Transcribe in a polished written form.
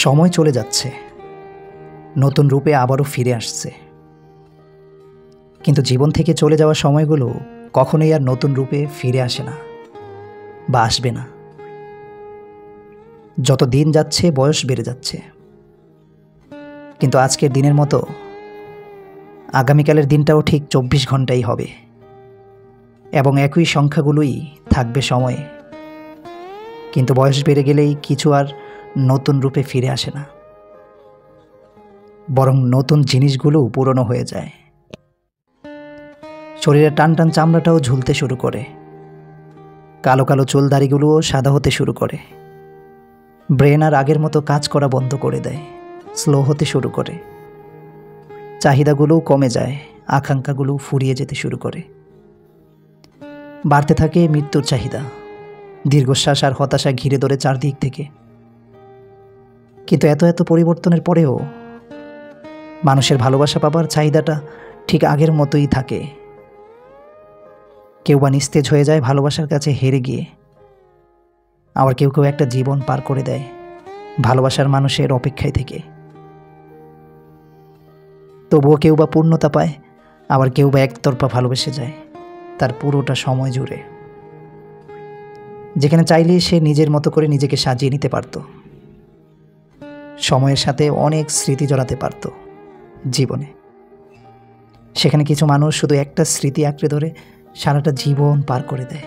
সময় চলে যাচ্ছে, নতুন রূপে আবারও ফিরে আসছে। কিন্তু জীবন থেকে চলে যাওয়া সময়গুলো কখনোই আর নতুন রূপে ফিরে আসে না বা আসবে না। যত দিন যাচ্ছে বয়স বেড়ে যাচ্ছে, কিন্তু আজকের দিনের মতো আগামীকালের দিনটাও ঠিক 24 ঘন্টাই হবে এবং একই সংখ্যাগুলোই থাকবে সময়ে। কিন্তু বয়স বেড়ে গেলেই কিছু আর নতুন রূপে ফিরে আসে না, বরং নতুন জিনিসগুলোও পুরনো হয়ে যায়। শরীরের টান টান চামড়াটাও ঝুলতে শুরু করে, কালো কালো চুল দাড়িগুলোও সাদা হতে শুরু করে। ব্রেন আর আগের মতো কাজ করা বন্ধ করে দেয়, স্লো হতে শুরু করে। চাহিদাগুলোও কমে যায়, আকাঙ্ক্ষাগুলো ফুরিয়ে যেতে শুরু করে। বাড়তে থাকে মৃত্যুর চাহিদা, দীর্ঘশ্বাস আর হতাশা ঘিরে ধরে চারদিক থেকে। কিন্তু এত এত পরিবর্তনের পরেও মানুষের ভালোবাসা পাবার চাহিদাটা ঠিক আগের মতোই থাকে। কেউ বা নিস্তেজ হয়ে যায় ভালোবাসার কাছে হেরে গিয়ে, আবার কেউ কেউ একটা জীবন পার করে দেয় ভালোবাসার মানুষের অপেক্ষায় থেকে। তবুও কেউ বা পূর্ণতা পায়, আবার কেউ বা একতরফা ভালোবেসে যায় তার পুরোটা সময় জুড়ে। যেখানে চাইলেই সে নিজের মতো করে নিজেকে সাজিয়ে নিতে পারত, সময়ের সাথে অনেক স্মৃতি জড়াতে পারত জীবনে, সেখানে কিছু মানুষ শুধু একটা স্মৃতি আঁকড়ে ধরে সারাটা জীবন পার করে দেয়।